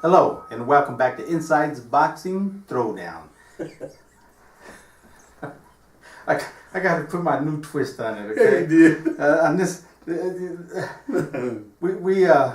Hello, and welcome back to Inside's Boxing Throwdown. I got to put my new twist on it, okay? Yeah, you did. On this,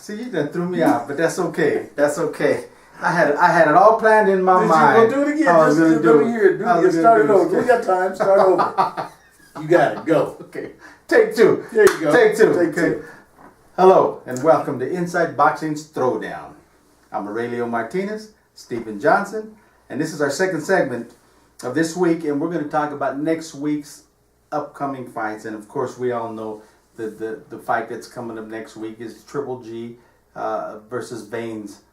see, you done threw me out, but that's okay. That's okay. I had it all planned in my mind. Did you go do it again? Just let me hear it. Start it over. We got time. Start over. You got it. Go. Okay. Take two. There you go. Take two. Take okay. two. Hello, and welcome to Inside Boxing's Throwdown. I'm Aurelio Martinez, Stephen Johnson, and this is our second segment of this week, and we're going to talk about next week's upcoming fights. And of course, we all know the fight that's coming up next week is Triple G versus Baines,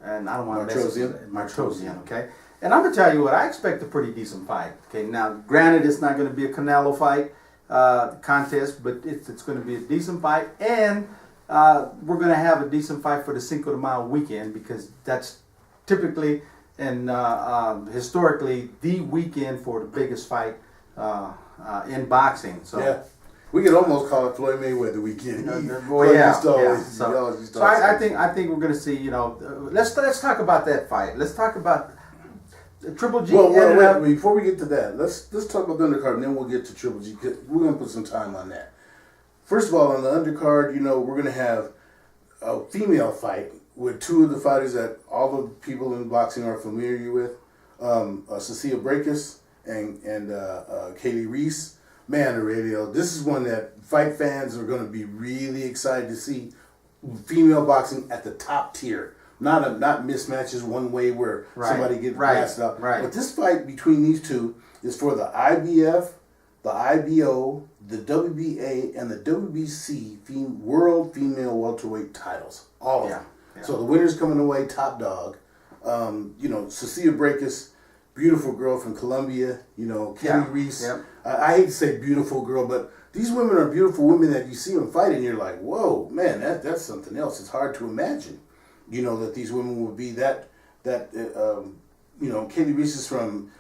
and I don't want to Martrosian, okay? And I'm going to tell you what, I expect a pretty decent fight. Okay, now granted, it's not going to be a Canelo fight contest, but it's going to be a decent fight, and we're going to have a decent fight for the Cinco de Mayo weekend, because that's typically and historically the weekend for the biggest fight in boxing. So yeah, we could almost call it Floyd Mayweather weekend. So I think we're going to see. Let's talk about that fight. Let's talk about Triple G. Well, wait, before we get to that, let's talk about the undercard, and then we'll get to Triple G. We're going to put some time on that. First of all, on the undercard, we're going to have a female fight with two of the fighters that all the people in boxing are familiar with, Cecilia Brækhus and Kaylee Reese. Man, Aurelio, this is one that fight fans are going to be really excited to see. Female boxing at the top tier. Not mismatches one way where somebody gets blasted up. Right. But this fight between these two is for the IBF, the IBO, the WBA, and the WBC World Female Welterweight titles. All of them. Yeah. So the winner's coming away top dog. Cecilia Brækhus, beautiful girl from Colombia. Kelly Reese. Yep. I hate to say beautiful girl, but these women are beautiful women that you see them fight, and you're like, whoa, man, that's something else. It's hard to imagine, that these women would be that. Kelly Reese is from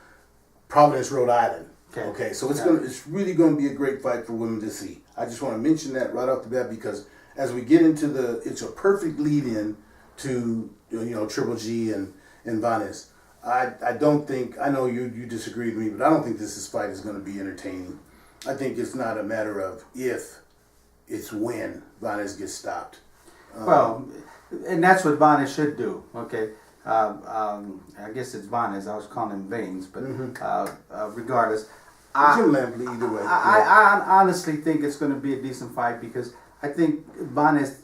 Providence, Rhode Island. Okay, so it's really going to be a great fight for women to see. I just want to mention that right off the bat, because as we get into it's a perfect lead-in to Triple G and Vaness. I don't think, I know you disagree with me, but I don't think this fight is going to be entertaining. I think it's not a matter of if, it's when Vaness gets stopped. And that's what Vaness should do. Okay. I guess it's Vaness. I was calling him Baines, but regardless, either way. I honestly think it's going to be a decent fight, because I think Vaness,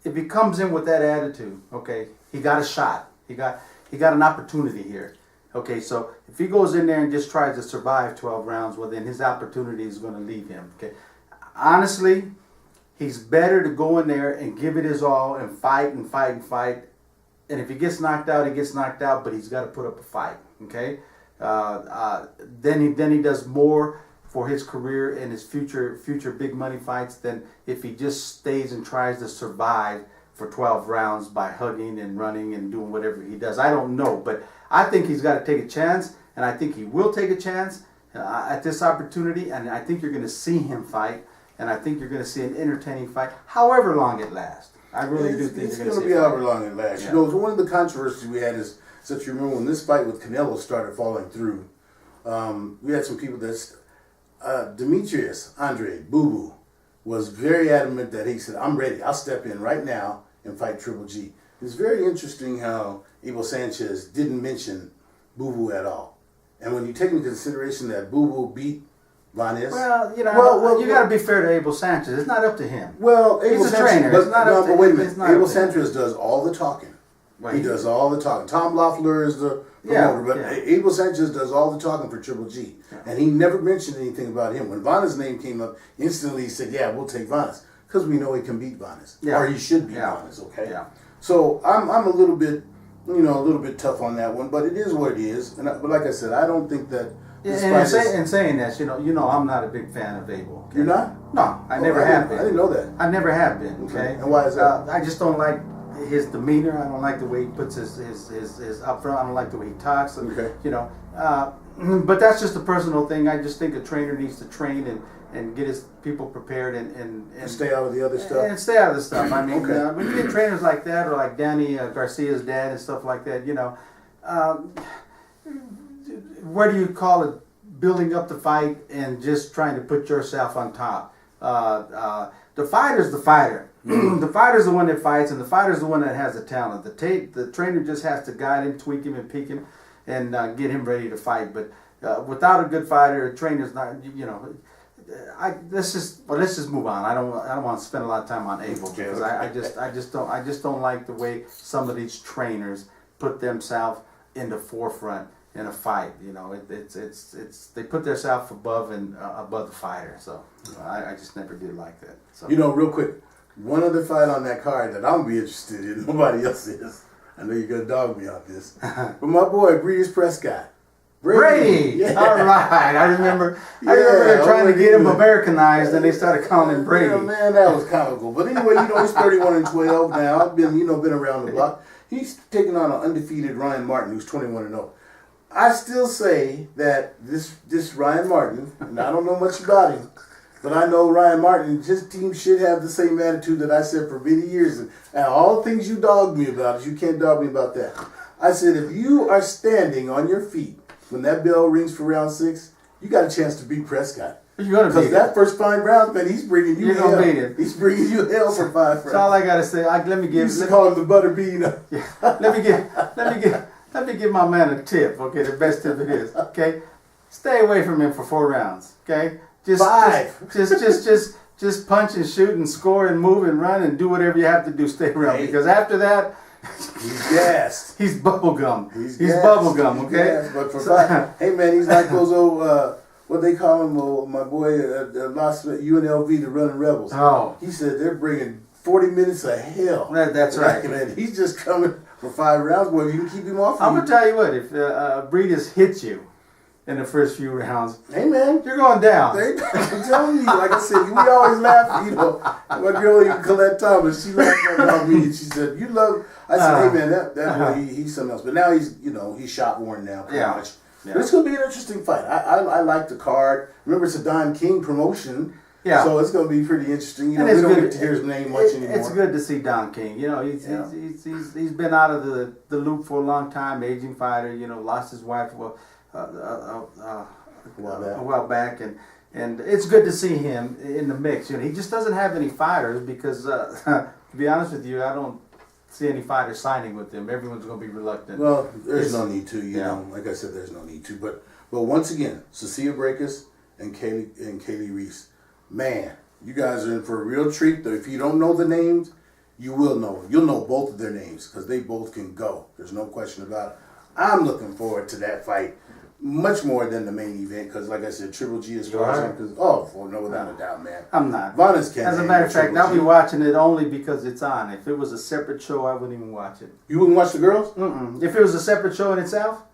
if he comes in with that attitude, okay, he got a shot. He got an opportunity here. Okay, so if he goes in there and just tries to survive 12 rounds, well, then his opportunity is going to leave him. Okay, honestly, he's better to go in there and give it his all and fight and fight and fight. And if he gets knocked out, he gets knocked out, but he's got to put up a fight. Okay, then he does more for his career and his future big money fights than if he just stays and tries to survive for 12 rounds by hugging and running and doing whatever he does. I don't know, but I think he's got to take a chance, and I think he will take a chance at this opportunity, and I think you're going to see him fight, and I think you're going to see an entertaining fight, however long it lasts. I really do think it's going to be however long it lasts. Yeah. One of the controversies we had is, since you remember when this fight with Canelo started falling through, we had some people Demetrius Andre Boo Boo was very adamant that he said, I'm ready. I'll step in right now and fight Triple G. It's very interesting how Abel Sanchez didn't mention Boo Boo at all. And when you take into consideration that Boo Boo beat Vaness. Well, you got to be fair to Abel Sanchez. It's not up to him. Well, he's a trainer. But wait a minute. Abel Sanchez does all the talking. Right. He does all the talking. Tom Loeffler is the promoter, but Abel Sanchez does all the talking for Triple G. Yeah. And he never mentioned anything about him. When Vaness' name came up, instantly he said, yeah, we'll take Vaness. Because we know he can beat Vaness. Yeah. Or he should beat Vaness, okay? Yeah. So I'm a little bit, a little bit tough on that one, but it is what it is. But like I said, I don't think that and saying that, I'm not a big fan of Abel. Okay? You're not? No, I never have been. I didn't know that. I never have been, okay? And why is that? I just don't like his demeanor. I don't like the way he puts his up front. I don't like the way he talks. Okay. But that's just a personal thing. I just think a trainer needs to train and get his people prepared and stay out of the other stuff. And stay out of the stuff. I mean, Okay. when you get trainers like that, or like Danny Garcia's dad and stuff like that, where do you call it building up the fight and just trying to put yourself on top? The fighter's the fighter. The fighter's the one that fights, and the fighter's the one that has the talent. The trainer just has to guide him, tweak him, and peak him, and get him ready to fight. But without a good fighter, a trainer's not. Let's just move on. I don't want to spend a lot of time on Abel because I just don't like the way some of these trainers put themselves in the forefront in a fight. It's they put themselves above the fighter. So I just never did like that. So real quick, one other fight on that card that I'm be interested in. Nobody else is. I know you're gonna dog me on this, but my boy Breeze Prescott. Brady. Yeah. All right. I remember they're trying to get him Americanized, and they started calling him Brady. Yeah, man, that was comical. But anyway, he's 31-12 now. Been around the block. He's taking on an undefeated Ryan Martin, who's 21-0. I still say that this Ryan Martin, and I don't know much about him, but I know Ryan Martin, his team should have the same attitude that I said for many years. And all the things you dogged me about, you can't dog me about that. I said, if you are standing on your feet when that bell rings for round 6, you got a chance to beat Prescott. You're gonna beat Because that first 5 rounds, man, he's bringing you You're hell. gonna beat him. He's bringing you hell for 5 rounds. That's all I gotta say. Let me You give. used to call him the butterbean. Let me give my man a tip. Okay, the best tip it is. Okay, stay away from him for 4 rounds. Okay, just 5. just punch and shoot and score and move and run and do whatever you have to do. Stay around because after that. He's gassed. He's bubblegum. He's gassed. bubblegum, okay? Gassed. But for 5, hey man, he's like those old, what they call him, my boy, UNLV, the Running Rebels. Oh. He said they're bringing 40 minutes of hell. That's right. Man, he's just coming for 5 rounds, boy. If you can keep him off. I'm going to tell you what, if Breedis hits you in the first few rounds, hey man, you're going down. I'm telling you, like I said, we always laugh. My girl, Colette Thomas, she laughed about me and she said, "You love." I said, "Hey man, that boy, he's something else." But now he's shot worn now, pretty much. Yeah. But it's gonna be an interesting fight. I like the card. Remember, it's a Don King promotion. Yeah. So it's gonna be pretty interesting. We don't get to hear his name much anymore. It's good to see Don King. He's been out of the loop for a long time. Aging fighter. Lost his wife. A while back, and it's good to see him in the mix. He just doesn't have any fighters because, to be honest with you, I don't see any fighters signing with him. Everyone's going to be reluctant. Well, there's no need to. You know, like I said, there's no need to. But once again, Cecilia Breakus and Kaylee Reese, man, you guys are in for a real treat. Though if you don't know the names, you will know. You'll know both of their names because they both can go. There's no question about it. I'm looking forward to that fight. Much more than the main event, because like I said, Triple G as far as I'm concerned. No, without a doubt, man. I'm not. As a matter of fact, I'll be watching it only because it's on. If it was a separate show, I wouldn't even watch it. You wouldn't watch the girls? Mm-mm. If it was a separate show in itself,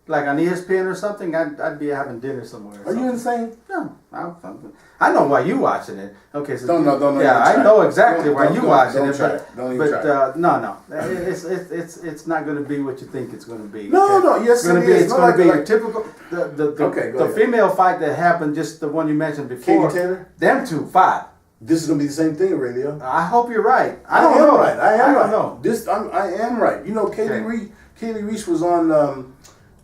like on ESPN or something, I'd be having dinner somewhere. Are you insane? No, I know why you watching it. Okay, so don't. Yeah, I know exactly why you watching it. Don't even try. No, it's not going to be what you think it's going to be. No, yes, it is. It's going to be your typical the female fight that happened, just the one you mentioned before. Katie Taylor. Them two fought. This is going to be the same thing, Aurelio. I hope you're right. I don't know. Right. I am right. Know. I am right. Kaylee Reese was on.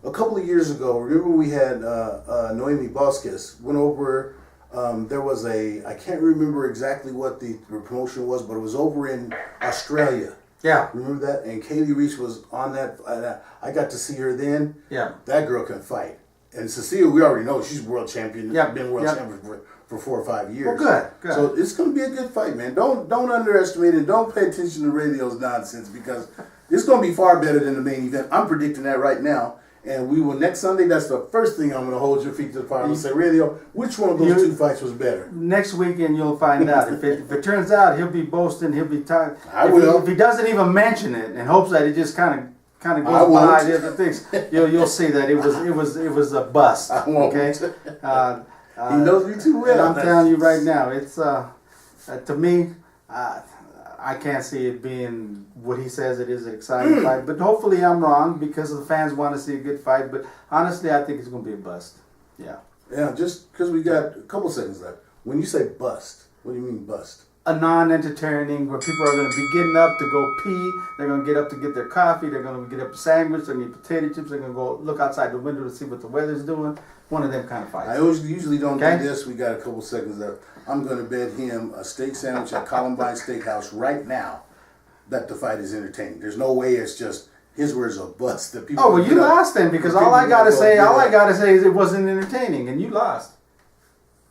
A couple of years ago, remember we had Noemi Bosques went over. There was I can't remember exactly what the promotion was, but it was over in Australia. Yeah. Remember that? And Kaylee Reese was on that. I got to see her then. Yeah. That girl can fight. And Cecilia, we already know she's world champion. Yeah. Been world champion for 4 or 5 years. Well, good. So it's going to be a good fight, man. Don't underestimate it. Don't pay attention to radio's nonsense because it's going to be far better than the main event. I'm predicting that right now. And we will next Sunday. That's the first thing I'm going to hold your feet to the fire and say, Radio, which one of those 2 fights was better? Next weekend you'll find out. If it turns out he'll be boasting, he'll be tired. If he doesn't even mention it and hopes that it just kind of goes by the other things, you'll see that it was a bust. I won't. Okay. He knows me too well. And I'm telling you right now, it's to me. I can't see it being what he says it is, an exciting fight. But hopefully I'm wrong because the fans want to see a good fight. But honestly, I think it's going to be a bust. Yeah. Yeah, just because we got a couple seconds left. When you say bust, what do you mean bust? A non-entertaining where people are going to be getting up to go pee. They're going to get up to get their coffee. They're going to get up a sandwich. They're going to eat potato chips. They're going to go look outside the window to see what the weather's doing. One of them kind of fights. I usually don't do this. We got a couple seconds left. I'm going to bet him a steak sandwich at Columbine Steakhouse right now that the fight is entertaining. There's no way it's just his words a bust. That people. Oh well, you lost then because all I gotta say is it wasn't entertaining, and you lost.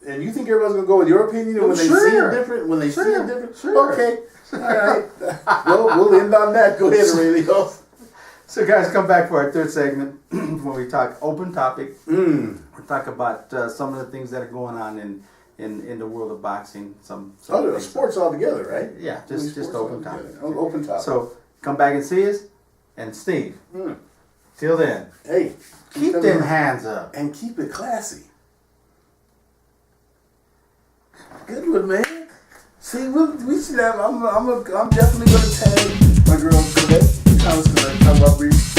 And you think everybody's gonna go with your opinion when they see it different? When they see it different? Sure. Okay. All right. Well, we'll end on that. Go ahead, Aurelio. So, guys, come back for our third segment when we talk open topic. We'll talk about some of the things that are going on in the world of boxing. Some sports altogether, right? Yeah, just open topic. Open topic. So, come back and see us. And Steve, till then, hey, keep them hands up and keep it classy. Good one, man. See, we should have. I'm definitely gonna tag my girl today. I was gonna talk about brief.